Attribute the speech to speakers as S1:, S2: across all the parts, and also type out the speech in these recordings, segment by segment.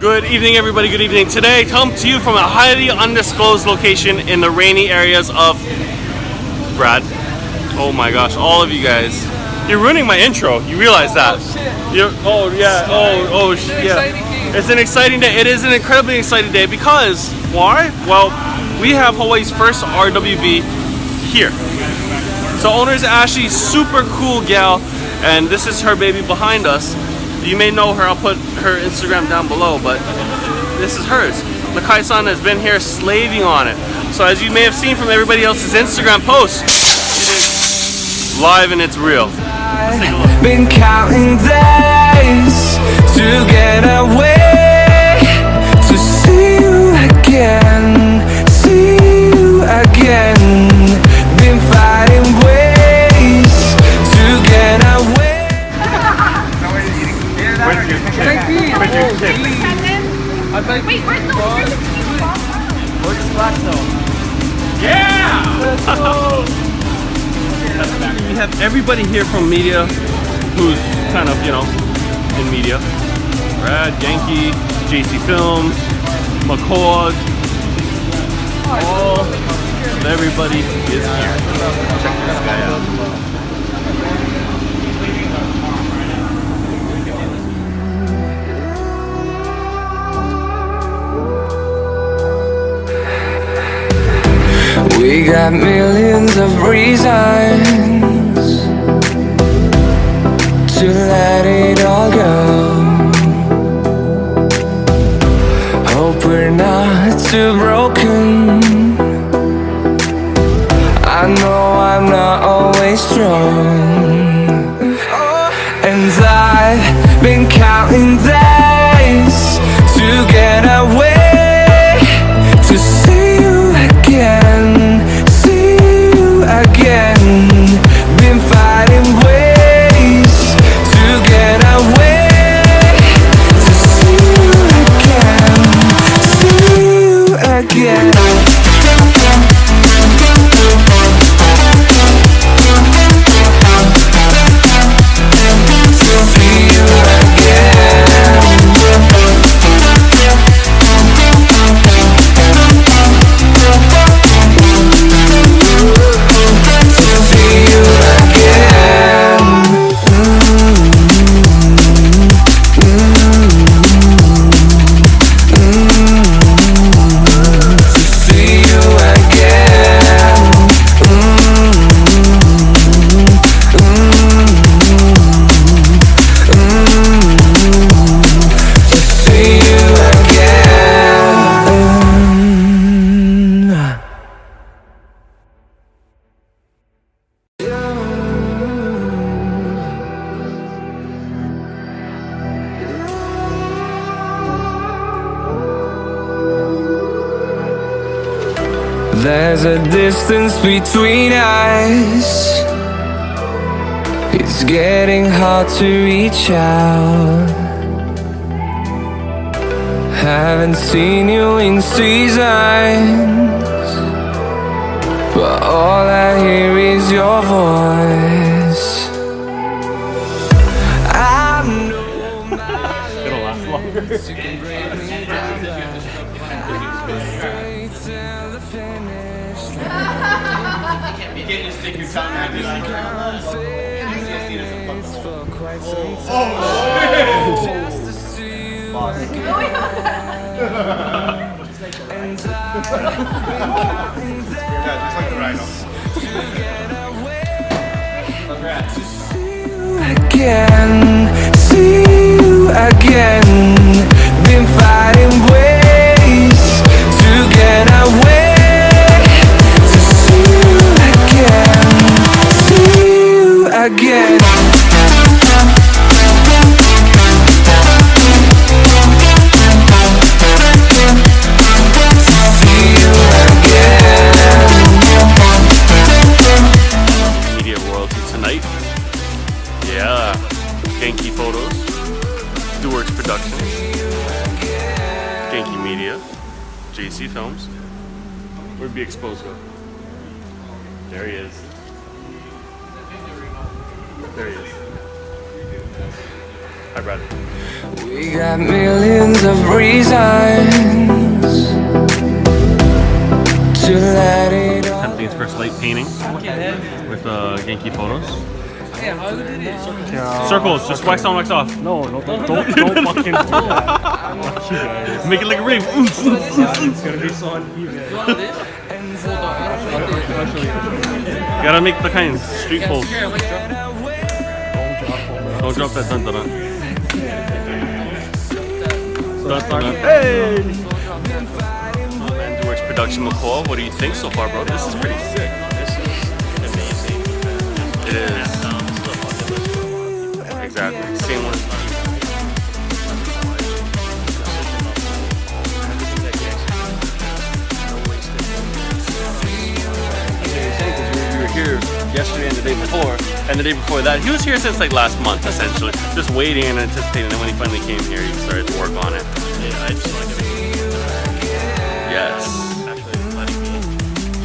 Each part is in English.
S1: Good evening, everybody. Good evening. Today, I come to you from a highly undisclosed location in the rainy areas of Brad. Oh my gosh, all of you guys. You're ruining my intro. You realize that? Oh yeah. It's an exciting day. It is an incredibly exciting day because why? Well, we have Hawaii's first RWB here. So owner is Ashley, super cool gal, and this is her baby behind us. You may know her. I'll put her Instagram down below, but this is hers. Nakai-San has been here slaving on it. So as you may have seen from everybody else's Instagram posts, it is live and it's real. Let's take a look.
S2: Been counting days to get away, to see you again, see you again. Been fighting ways to get away.
S3: Wait, where's the
S1: Where's the black zone? Yeah! We have everybody here from media who's kind of, you know, in media. Brad, Yankee, JC Films, McCord. All of everybody is here. Check this guy out.
S2: We got millions of reasons to let it all go. Hope we're not too broken. I know I'm not always strong, and I've been counting days to get away, to see you again, see you again. Been fighting ways to get away, to see you again, see you again. There's a distance between us. It's getting hard to reach out. Haven't seen you in seasons, but all I hear is your voice. I know my limits. You can break me down. Straight to the finish line.
S4: You can't just stick your tongue out and be like,
S2: For quite some time, just to see you again. And I've been counting days to get away, to see you again, see you again. Been fighting ways to get away, to see you again, see you again.
S1: Media royalty tonight. Yeah. Genki Photos. Stewart's Productions. Genki Media. JC Films. Where'd Be Exposed go? There he is. There he is. Hi, Brad.
S2: We got millions of reasons to let it all
S1: Attempting his first light painting with Genki photos. Circles, just wax on, wax off.
S5: No, don't fucking do that. Fuck you guys.
S1: Make it like a ring.
S5: It's gonna be so uneven.
S1: Gotta make the kind street pose. Don't drop that dun dun dun. Hey! Man, Works Production McCall. What do you think so far, bro? This is pretty sick.
S6: This is amazing.
S1: It is. Exactly. Same one. We were here yesterday and the day before, and the day before that. He was here since like last month, essentially. Just waiting and anticipating, and when he finally came here, he started to work on it.
S6: Yeah, I just like everything.
S1: Yes.
S6: Actually letting me,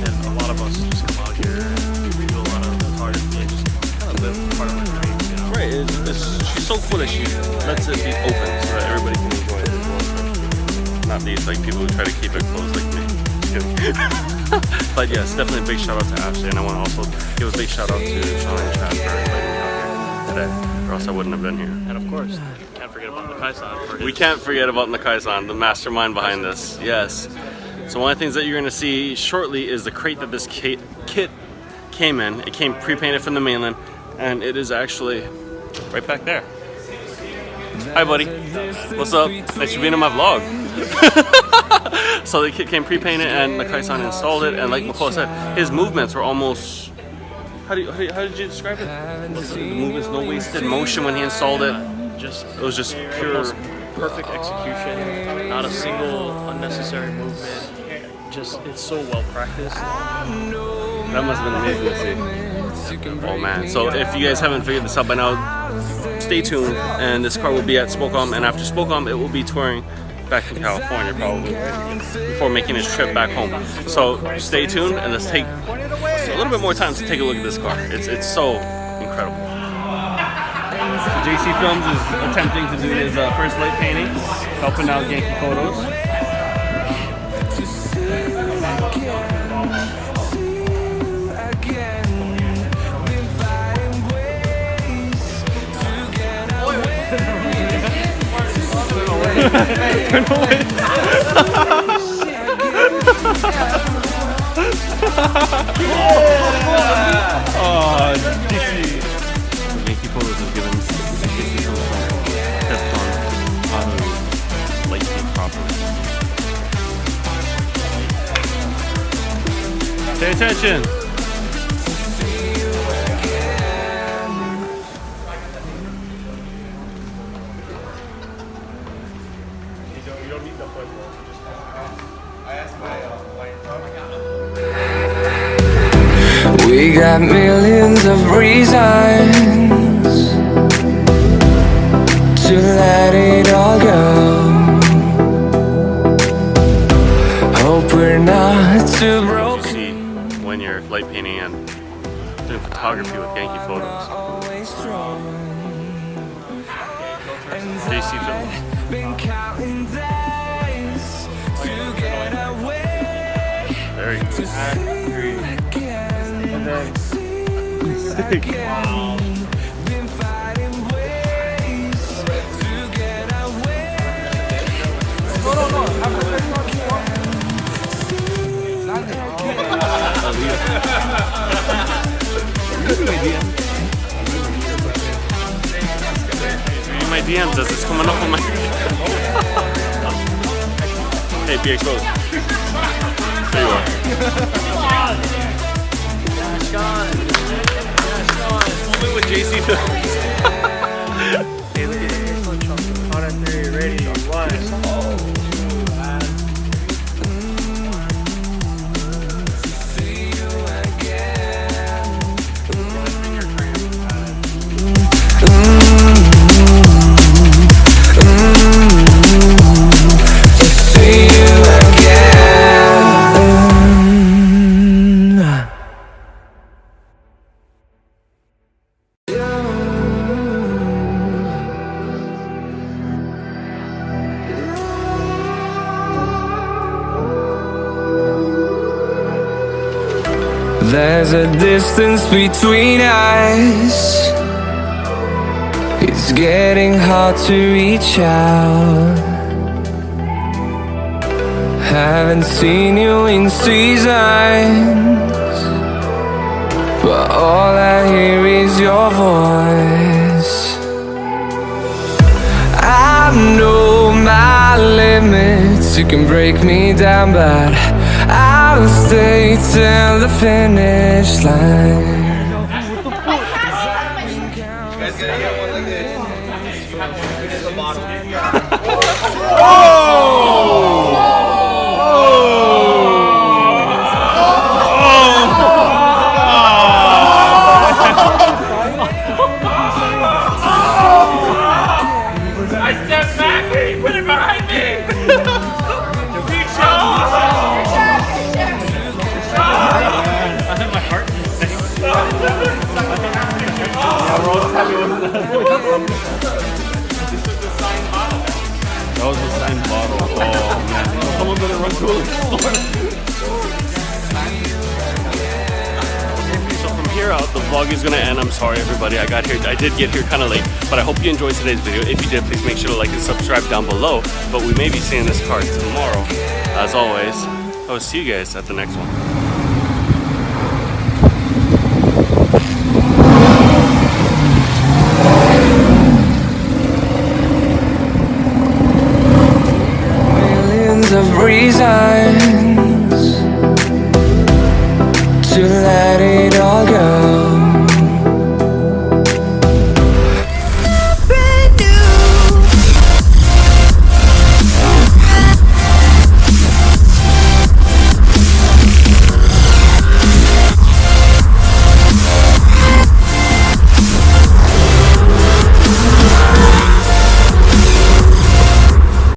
S6: and a lot of us just come out here and we do a lot of photography and just kind of live part of our dreams, you know?
S1: Right, she's so cool that she lets it be open so that everybody can enjoy it as well. Not these like people who try to keep it closed like me. Just kidding. But yes, definitely a big shout out to Ashley, and I want to also give a big shout out to Sean and Chad for inviting me out here today, or else I wouldn't have been here.
S6: And of course, can't forget about Nakai-San.
S1: We can't forget about Nakai-San, the mastermind behind this. Yes. So one of the things that you're going to see shortly is the crate that this kit came in. It came pre-painted from the mainland, and it is actually right back there. Hi, buddy. What's up? Thanks for being in my vlog. So the kit came pre-painted, and Nakai-San installed it. And like McCall said, his movements were almost. How did you describe it? The movements, no wasted motion when he installed it. It was just pure,
S6: perfect execution. Not a single unnecessary movement. Just it's so well practiced.
S1: That must have been amazing to see. Oh man! So if you guys haven't figured this out by now, stay tuned, and this car will be at Spokane, and after Spokane, it will be touring back in California probably before making his trip back home. So stay tuned, and let's take a little bit more time to take a look at this car. It's so incredible. JC Films is attempting to do his first light painting, helping out Genki Photos. Turn away. Oh, Genki Photos has given tips on how to light paint properly. Pay attention.
S2: We got millions of reasons to let it all go. Hope we're not too broken.
S1: See when you're light painting and doing photography with Genki Photos. JC Films.
S2: Been counting days to get away.
S1: There you go.
S2: And then been fighting ways to get away.
S1: Read my DMs as it's coming up on my. Hey, be exposed. There you are. Only with JC Films.
S5: Hey, look at this. On a 3, ready, 1.
S2: There's a distance between us. It's getting hard to reach out. Haven't seen you in seasons, but all I hear is your voice. I know my limits, you can break me down, but I'll stay till the finish line.
S1: That was a signed bottle. Oh man. Someone better run to a store. So from here out, the vlog is gonna end. I'm sorry everybody, I did get here kind of late, but I hope you enjoyed today's video. If you did, please make sure to like and subscribe down below. But we may be seeing this car tomorrow. As always, I will see you guys at the next one.
S2: Of reasons